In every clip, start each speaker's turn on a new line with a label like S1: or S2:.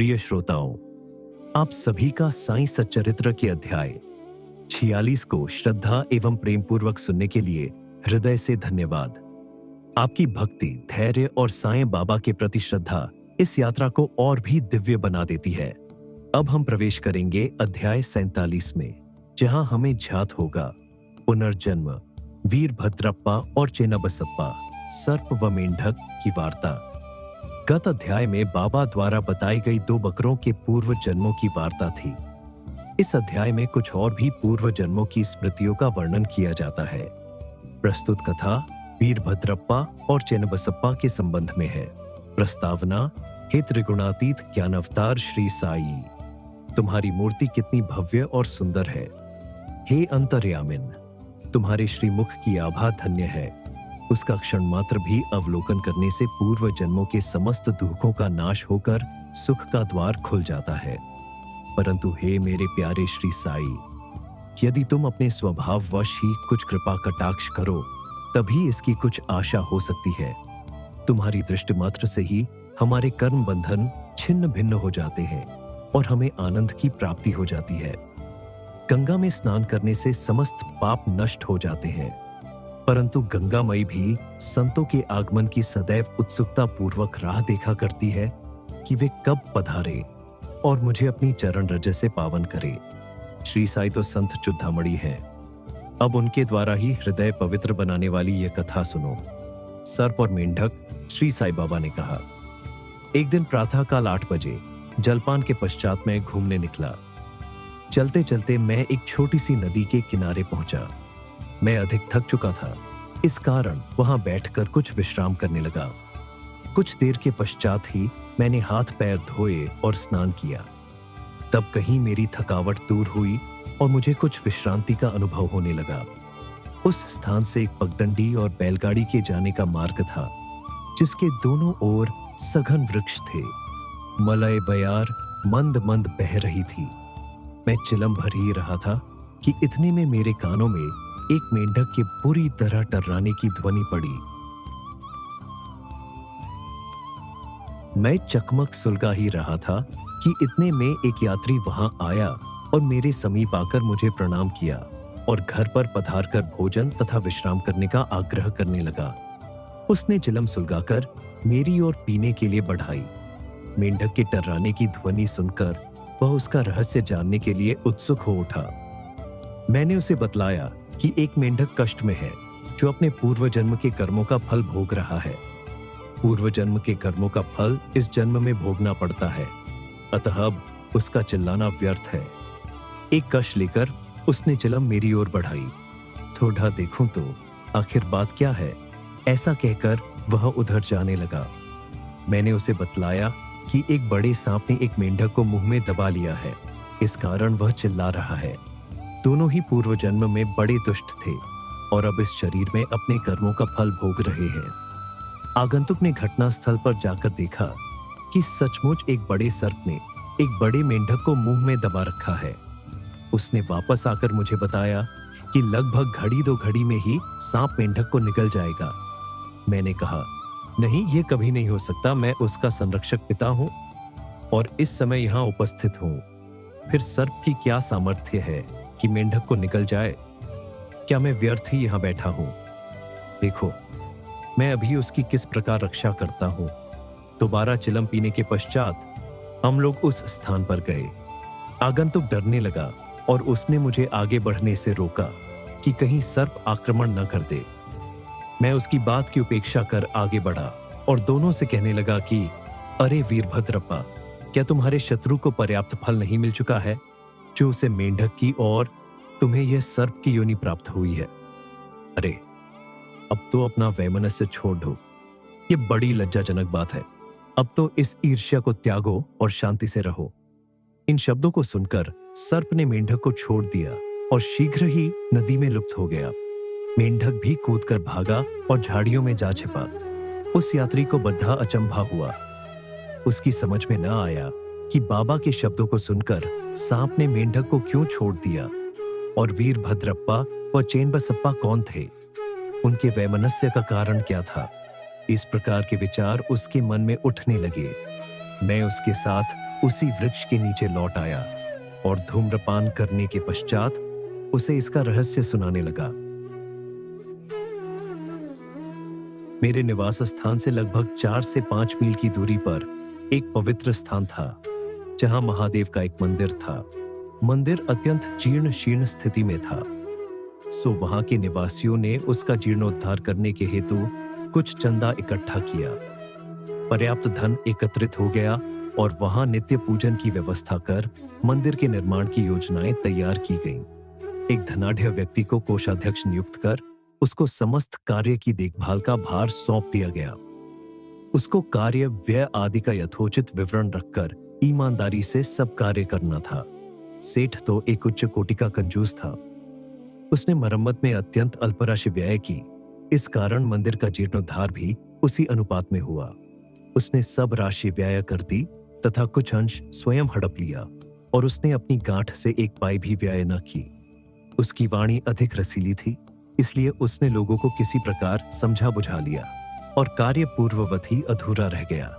S1: प्रिय श्रोताओं, आप सभी का साईं सच्चरित्र के अध्याय 46 को श्रद्धा एवं प्रेम पूर्वक सुनने के लिए हृदय से धन्यवाद। आपकी भक्ति, धैर्य और साईं बाबा के प्रति श्रद्धा इस यात्रा को और भी दिव्य बना देती है। अब हम प्रवेश करेंगे अध्याय 47 में, जहां हमें ज्ञात होगा पुनर्जन्म, वीरभद्रप्पा और चेन्नबसप्पा, सर्प व मेंढक की वार्ता। गत अध्याय में बाबा द्वारा बताई गई 2 बकरों के पूर्व जन्मों की वार्ता थी। इस अध्याय में कुछ और भी पूर्व जन्मों की स्मृतियों का वर्णन किया जाता है। प्रस्तुत कथा वीरभद्रप्पा और चेन्नबसप्पा के संबंध में है। प्रस्तावना: हे त्रिगुणातीत ज्ञानावतार श्री साई, तुम्हारी मूर्ति कितनी भव्य और सुंदर है। हे अंतर्यामिन, तुम्हारे श्रीमुख की आभा धन्य है। उसका क्षण मात्र भी अवलोकन करने से पूर्व जन्मों के समस्त दुखों का नाश होकर सुख का द्वार खुल जाता है। परंतु हे मेरे प्यारे श्री साई, यदि तुम अपने स्वभाववश ही कुछ कृपा कटाक्ष करो, तभी इसकी कुछ आशा हो सकती है। तुम्हारी दृष्टि मात्र से ही हमारे कर्म बंधन छिन्न भिन्न हो जाते हैं और हमें आनंद की प्राप्ति हो जाती है। गंगा में स्नान करने से समस्त पाप नष्ट हो जाते हैं, परंतु गंगामयी भी संतों के आगमन की सदैव उत्सुकता पूर्वक राह देखा करती है कि वे कब पधारे और मुझे अपनी चरण रज से पावन करे। श्री साई तो संत चुद्धामणि हैं। अब उनके द्वारा ही हृदय पवित्र बनाने वाली यह कथा सुनो। सर्प और मेंढक। श्री साई बाबा ने कहा, एक दिन प्रातःकाल 8 बजे जलपान के पश्चात मैं घूमने निकला। चलते चलते मैं एक छोटी सी नदी के किनारे पहुंचा। मैं अधिक थक चुका था, इस कारण वहां बैठकर कुछ विश्राम करने लगा। कुछ देर के पश्चात ही मैंने हाथ पैर धोए और स्नान किया। तब कहीं मेरी थकावट दूर हुई और मुझे कुछ विश्रांति का अनुभव होने लगा। उस स्थान से एक पगडंडी और बैलगाड़ी के जाने का मार्ग था, जिसके दोनों ओर सघन वृक्ष थे। मलय बयार मंद मंद बह रही थी। मैं चिलम भर ही रहा था कि इतने में मेरे कानों में एक मेंढक के बुरी तरह टर्राने की ध्वनि पड़ी। मैं चकमक सुलगा ही रहा था कि इतने में एक यात्री वहां आया और मेरे समीप आकर मुझे प्रणाम किया और घर पर पधार कर भोजन तथा विश्राम करने का आग्रह करने लगा। उसने चिलम सुलगाकर मेरी ओर पीने के लिए बढ़ाई। मेंढक के टर्राने की ध्वनि सुनकर वह उसका रहस्य जानने के लिए उत्सुक हो उठा। मैंने उसे बतलाया कि एक मेंढक कष्ट में है, जो अपने पूर्व जन्म के कर्मों का फल भोग रहा है। पूर्व जन्म के कर्मों का फल इस जन्म में भोगना पड़ता है, अतः अब उसका चिल्लाना व्यर्थ है। एक कश लेकर उसने चिलम मेरी ओर बढ़ाई। थोड़ा देखूं तो आखिर बात क्या है, ऐसा कहकर वह उधर जाने लगा। मैंने उसे बतलाया कि एक बड़े सांप ने एक मेंढक को मुंह में दबा लिया है, इस कारण वह चिल्ला रहा है। दोनों ही पूर्व जन्म में बड़े दुष्ट थे और अब इस शरीर में अपने कर्मों का फल भोग रहे हैं। आगंतुक ने घटनास्थल पर जाकर देखा कि सचमुच एक बड़े सर्प ने एक बड़े मेंढक को मुंह में दबा रखा है। उसने वापस आकर मुझे बताया कि लगभग घड़ी 2 घड़ी में ही सांप मेंढक को निगल जाएगा। मैंने कहा, नहीं, यह कभी नहीं हो सकता। मैं उसका संरक्षक पिता हूं और इस समय यहां उपस्थित हूं। फिर सर्प की क्या सामर्थ्य है कि मेंढक को निगल जाए? क्या मैं व्यर्थ ही यहां बैठा हूं? देखो, मैं अभी उसकी किस प्रकार रक्षा करता हूं। दोबारा चिलम पीने के पश्चात हम लोग उस स्थान पर गए। आगंतुक डरने लगा और उसने मुझे आगे बढ़ने से रोका कि कहीं सर्प आक्रमण न कर दे। मैं उसकी बात की उपेक्षा कर आगे बढ़ा और दोनों से कहने लगा कि अरे वीरभद्रप्पा, क्या तुम्हारे शत्रु को पर्याप्त फल नहीं मिल चुका है, जो उसे मेंढक की और तुम्हें यह सर्प की योनि प्राप्त हुई है? अरे, अब तो अपना वैमनस्य छोड़ दो। यह बड़ी लज्जाजनक बात है। अब तो इस ईर्ष्या को त्यागो और शांति से रहो। इन शब्दों को सुनकर सर्प ने मेंढक को छोड़ दिया और शीघ्र ही नदी में लुप्त हो गया। मेंढक भी कूदकर भागा और झाड़ियों में जा छिपा। उस यात्री को बद्धा अचंभा हुआ। उसकी समझ में न आया कि बाबा के शब्दों को सुनकर सांप ने मेंढक को क्यों छोड़ दिया और वीरभद्रप्पा व चेन्नबसप्पा कौन थे, उनके वैमनस्य का कारण क्या था। इस प्रकार के विचार उसके मन में उठने लगे। मैं उसके साथ उसी वृक्ष के नीचे लौट आया और धूम्रपान करने के पश्चात उसे इसका रहस्य सुनाने लगा। मेरे निवास स्थान से लगभग 4 से 5 मील की दूरी पर एक पवित्र स्थान था, जहां महादेव का एक मंदिर था। मंदिर अत्यंत जीर्ण शीर्ण स्थिति में था। सो वहां के निवासियों ने उसका जीर्णोद्धार करने के हेतु कुछ चंदा इकट्ठा किया। पर्याप्त धन एकत्रित हो गया और वहां नित्य पूजन की व्यवस्था कर मंदिर के निर्माण की योजनाएं तैयार की गईं। एक धनाढ्य व्यक्ति को कोषाध्यक्ष नियुक्त कर उसको समस्त कार्य की देखभाल का भार सौंप दिया गया। उसको कार्य व्यय आदि का यथोचित विवरण रखकर ईमानदारी से सब कार्य करना था। सेठ तो एक उच्च कोटि का कंजूस था। उसने मरम्मत में अत्यंत अल्पराशि व्यय की। इस कारण मंदिर का जीर्णोद्धार भी उसी अनुपात में हुआ। उसने सब राशि व्यय कर दी तथा कुछ अंश स्वयं हड़प लिया और उसने अपनी गांठ से एक पाई भी व्यय न की। उसकी वाणी अधिक रसीली थी, इसलिए उसने लोगों को किसी प्रकार समझा बुझा लिया और कार्य पूर्ववत ही अधूरा रह गया।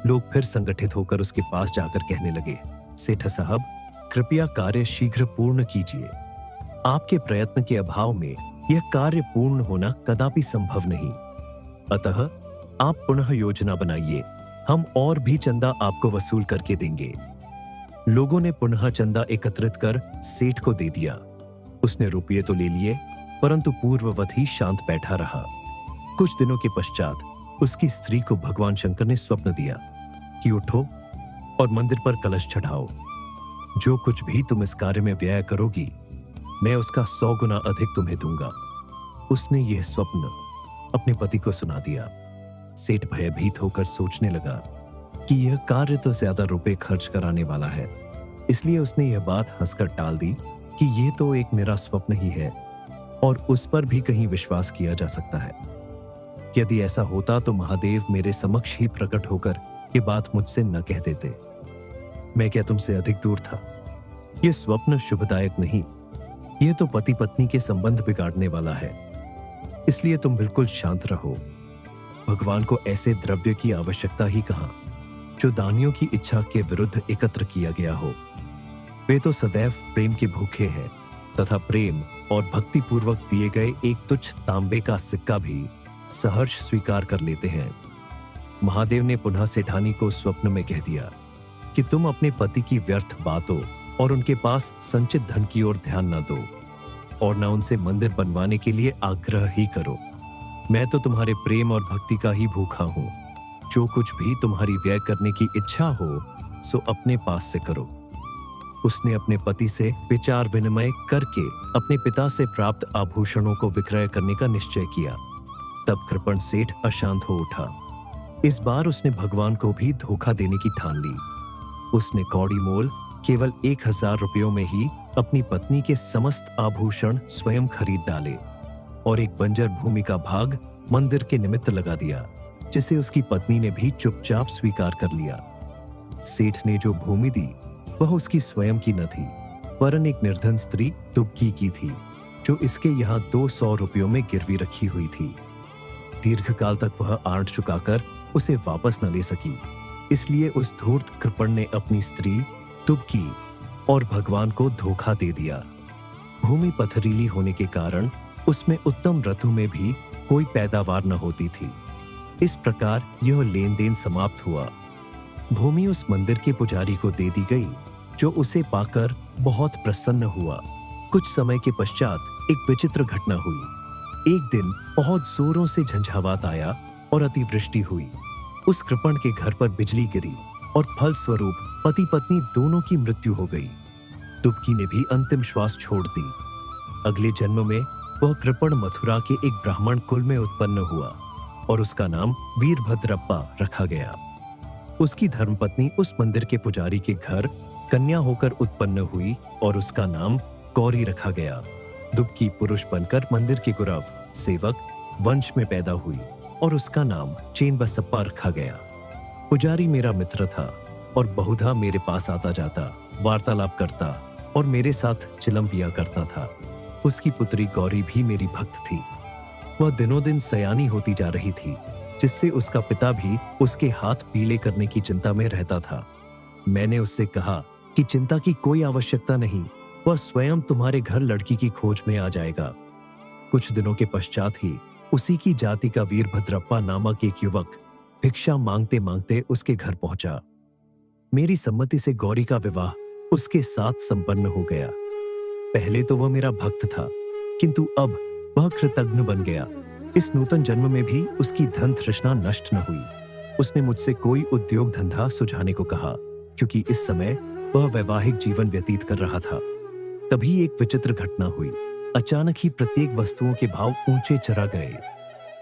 S1: लोग फिर संगठित होकर उसके पास जाकर कहने लगे, सेठ साहब, कृपया कार्य शीघ्र पूर्ण कीजिए। आपके प्रयत्न के अभाव में यह कार्य पूर्ण होना कदापि संभव नहीं। अतः आप पुनः योजना बनाइए, हम और भी चंदा आपको वसूल करके देंगे। लोगों ने पुनः चंदा एकत्रित कर सेठ को दे दिया। उसने रुपये तो ले लिए, परंतु पूर्ववत ही शांत बैठा रहा। कुछ दिनों के पश्चात उसकी स्त्री को भगवान शंकर ने स्वप्न दिया कि उठो और मंदिर पर कलश चढ़ाओ। जो कुछ भी तुम इस कार्य में व्यय करोगी, मैं उसका 100 गुना अधिक तुम्हें दूंगा। उसने यह स्वप्न अपने पति को सुना दिया। सेठ भयभीत होकर सोचने लगा कि यह कार्य तो ज्यादा रुपए खर्च कराने वाला है, इसलिए उसने यह बात हंसकर टाल दी कि यह तो एक मेरा स्वप्न ही है और उस पर भी कहीं विश्वास किया जा सकता है। यदि ऐसा होता तो महादेव मेरे समक्ष ही प्रकट होकर ये बात मुझसे न कह देते। मैं क्या तुमसे अधिक दूर था? यह स्वप्न शुभदायक नहीं, यह तो पति पत्नी के संबंध बिगाड़ने वाला है। इसलिए तुम बिल्कुल शांत रहो। भगवान को ऐसे द्रव्य की आवश्यकता ही कहां जो दानियों की इच्छा के विरुद्ध एकत्र किया गया हो। वे तो सदैव प्रेम के भूखे हैं तथा प्रेम और भक्ति पूर्वक दिए गए एक तुच्छ तांबे का सिक्का भी सहर्ष स्वीकार कर लेते हैं। महादेव ने पुनः सेठानी को स्वप्न में कह दिया कि तुम अपने पति की व्यर्थ बातों और उनके पास संचित धन की ओर ध्यान न दो और न उनसे मंदिर बनवाने के लिए आग्रह ही करो। मैं तो तुम्हारे प्रेम और भक्ति का ही भूखा हूं। जो कुछ भी तुम्हारी व्यय करने की इच्छा हो सो अपने पास से करो। उसने अपने पति से विचार विनिमय करके अपने पिता से प्राप्त आभूषणों को विक्रय करने का निश्चय किया। तब कृपण सेठ अशांत हो उठा। इस बार उसने भगवान को भी धोखा देने की ठान ली। उसने कौड़ी मोल केवल 1000 रुपयों में ही अपनी पत्नी के समस्त आभूषण स्वयं खरीद डाले और एक बंजर भूमि का भाग मंदिर के निमित्त लगा दिया, जिसे उसकी पत्नी ने भी चुपचाप स्वीकार कर लिया। सेठ ने जो भूमि दी वह उसकी स्वयं की न थी, वरन एक निर्धन स्त्री दुबकी की थी, जो इसके यहाँ 200 रुपयों में गिरवी रखी हुई थी। दीर्घकाल तक वह आंट चुकाकर उसे वापस न ले सकी, इसलिए उस धूर्त कृपण ने अपनी स्त्री दुबकी और भगवान को धोखा दे दिया। भूमि पथरीली होने के कारण उसमें उत्तम ऋतु में भी कोई पैदावार न होती थी। इस प्रकार यह लेन देन समाप्त हुआ। भूमि उस मंदिर के पुजारी को दे दी गई, जो उसे पाकर बहुत प्रसन्न हुआ। कुछ समय के पश्चात एक विचित्र घटना हुई। एक दिन बहुत जोरों से झंझावात आया और अतिवृष्टि हुई। उस कृपण के घर पर बिजली गिरी और फलस्वरूप पति पत्नी दोनों की मृत्यु हो गई। दुबकी ने भी अंतिम श्वास छोड़ दी। अगले जन्म में वह कृपण मथुरा के एक ब्राह्मण कुल में उत्पन्न हुआ और उसका नाम वीरभद्रप्पा रखा गया। उसकी धर्मपत्नी उस मंदिर के पुजारी के घर कन्या होकर उत्पन्न हुई और उसका नाम गौरी रखा गया। दुबकी पुरुष बनकर मंदिर के गुरव सेवक वंश में पैदा हुई और उसका नाम चेनबसप्पा रखा गया। पुजारी मेरा मित्र था और बहुधा मेरे पास आता जाता, वार्तालाप करता और मेरे साथ चिलम पिया करता था। उसकी पुत्री गौरी भी मेरी भक्त थी। वह दिनों दिन सयानी होती जा रही थी, जिससे उसका पिता भी उसके हाथ पीले करने की चिंता में रहता था। मैंने उससे कहा कि चिंता की कोई आवश्यकता नहीं, वह स्वयं तुम्हारे घर लड़की की खोज में आ जाएगा। कुछ दिनों के पश्चात ही उसी की जाति का वीरभद्रप्पा नामक एक युवक भिक्षा मांगते मांगते उसके घर पहुंचा। मेरी सम्मति से गौरी का विवाह उसके साथ संपन्न हो गया। पहले तो वह मेरा भक्त था, किंतु अब वह कृतज्ञ बन गया। इस नूतन जन्म में भी उसकी धन तृष्णा नष्ट न हुई। उसने मुझसे कोई उद्योग धंधा सुझाने को कहा, क्योंकि इस समय वह वैवाहिक जीवन व्यतीत कर रहा था। तभी एक विचित्र घटना हुई। अचानक ही प्रत्येक वस्तुओं के भाव ऊंचे चढ़ा गए।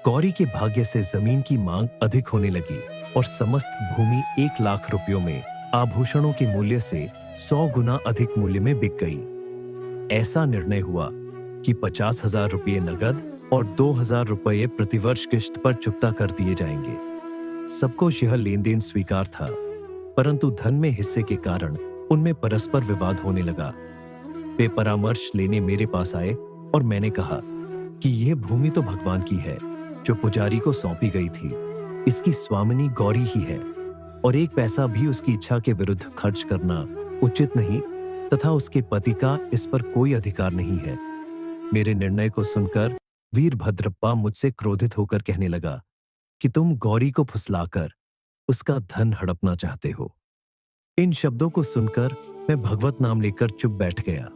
S1: गौरी के भाग्य से जमीन की मांग अधिक होने लगी और समस्त भूमि 1 लाख रुपयों में आभूषणों के मूल्य से 100 गुना अधिक मूल्य में बिक गई। ऐसा निर्णय हुआ कि 50,000 रुपये नगद और 2,000 रुपये प्रतिवर्ष किश्त पर चुकता कर दिए जाएंगे। सबको यह लेन देन स्वीकार था, परंतु धन में हिस्से के कारण उनमें परस्पर विवाद होने लगा। वे परामर्श लेने मेरे पास आए और मैंने कहा कि यह भूमि तो भगवान की है, जो पुजारी को सौंपी गई थी। इसकी स्वामिनी गौरी ही है और 1 पैसा भी उसकी इच्छा के विरुद्ध खर्च करना उचित नहीं तथा उसके पति का इस पर कोई अधिकार नहीं है। मेरे निर्णय को सुनकर वीरभद्रप्पा मुझसे क्रोधित होकर कहने लगा कि तुम गौरी को फुसलाकर उसका धन हड़पना चाहते हो। इन शब्दों को सुनकर मैं भगवत नाम लेकर चुप बैठ गया।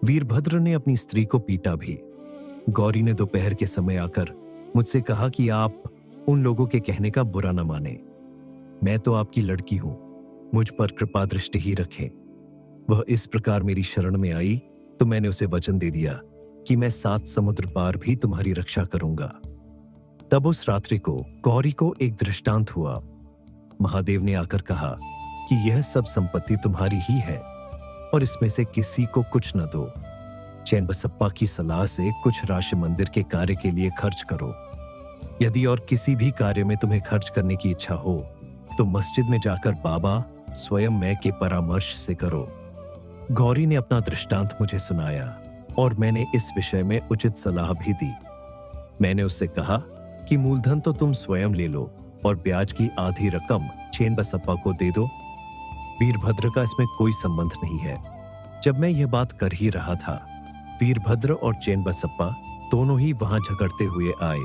S1: वीरभद्र ने अपनी स्त्री को पीटा भी। गौरी ने दोपहर के समय आकर मुझसे कहा कि आप उन लोगों के कहने का बुरा न माने। मैं तो आपकी लड़की हूं, मुझ पर कृपा दृष्टि ही रखें। वह इस प्रकार मेरी शरण में आई तो मैंने उसे वचन दे दिया कि मैं 7 समुद्र पार भी तुम्हारी रक्षा करूंगा। तब उस रात्रि को गौरी को एक दृष्टांत हुआ। महादेव ने आकर कहा कि यह सब संपत्ति तुम्हारी ही है और इसमें से किसी को कुछ न दो। चैनबसप्पा की सलाह से कुछ राशि मंदिर के कार्य के लिए खर्च करो। यदि और किसी भी कार्य में तुम्हें खर्च करने की इच्छा हो तो मस्जिद में जाकर बाबा स्वयं मैं के परामर्श से करो। गौरी ने अपना दृष्टांत मुझे सुनाया और मैंने इस विषय में उचित सलाह भी दी। मैंने उससे कहा कि मूलधन तो तुम स्वयं ले लो और ब्याज की आधी रकम चैनबसप्पा को दे दो। वीरभद्र का इसमें कोई संबंध नहीं है। जब मैं यह बात कर ही रहा था, वीरभद्र और चैनबसप्पा दोनों ही वहां झगड़ते हुए आए।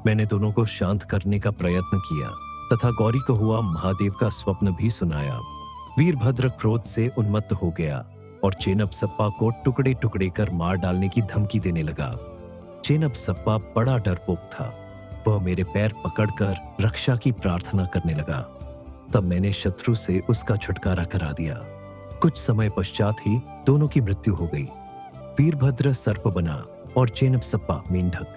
S1: मैंने दोनों को शांत करने का प्रयत्न किया तथा गौरी को हुआ महादेव का स्वप्न भी सुनाया। वीरभद्र क्रोध से उन्मत्त हो गया और चैनबसप्पा को टुकड़े टुकड़े कर मार डालने की धमकी देने लगा। चैनबसप्पा बड़ा डरपोक था। वह मेरे पैर पकड़कर रक्षा की प्रार्थना करने लगा। तब मैंने शत्रु से उसका छुटकारा करा दिया। कुछ समय पश्चात ही दोनों की मृत्यु हो गई। वीरभद्र सर्प बना और चैनबसप्पा मेंढक।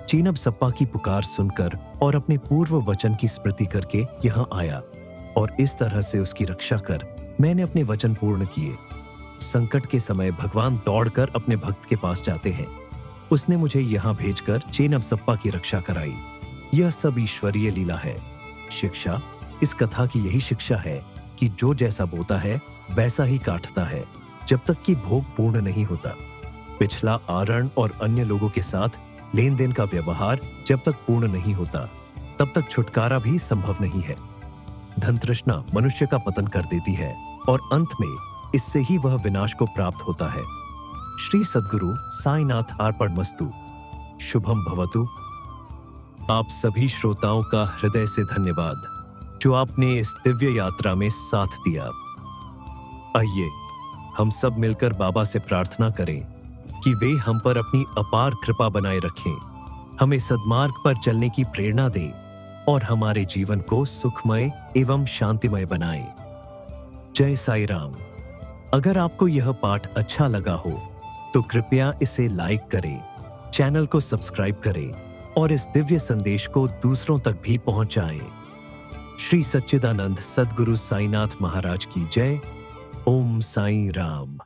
S1: चैनबसप्पा की पुकार सुनकर और अपने पूर्व वचन की स्मृति करके यहाँ आया और इस तरह से उसकी रक्षा कर मैंने अपने वचन पूर्ण किए। संकट के समय भगवान दौड़कर अपने भक्त के पास जाते हैं। उसने मुझे यहाँ भेजकर चैनबसप्पा की रक्षा कराई। यह सब ईश्वरीय लीला है। शिक्षा इस कथा की यही शिक्षा है कि जो जैसा बोता है वैसा ही काटता है, जब तक कि भोग पूर्ण नहीं होता। पिछला आरण और अन्य लोगों के साथ लेन देन का व्यवहार जब तक पूर्ण नहीं होता, तब तक छुटकारा भी संभव नहीं है। धन तृष्णा मनुष्य का पतन कर देती है और अंत में इससे ही वह विनाश को प्राप्त होता है। श्री सद्गुरु साईनाथ अर्पणमस्तु। शुभम भवतु। आप सभी श्रोताओं का हृदय से धन्यवाद जो आपने इस दिव्य यात्रा में साथ दिया। आइए हम सब मिलकर बाबा से प्रार्थना करें कि वे हम पर अपनी अपार कृपा बनाए रखें, हमें सद्मार्ग पर चलने की प्रेरणा दें और हमारे जीवन को सुखमय एवं शांतिमय बनाएं। जय साई राम। अगर आपको यह पाठ अच्छा लगा हो तो कृपया इसे लाइक करें, चैनल को सब्सक्राइब करें और इस दिव्य संदेश को दूसरों तक भी पहुंचाएं। श्री सच्चिदानंद सद्गुरु साईनाथ महाराज की जय। ओम साई राम।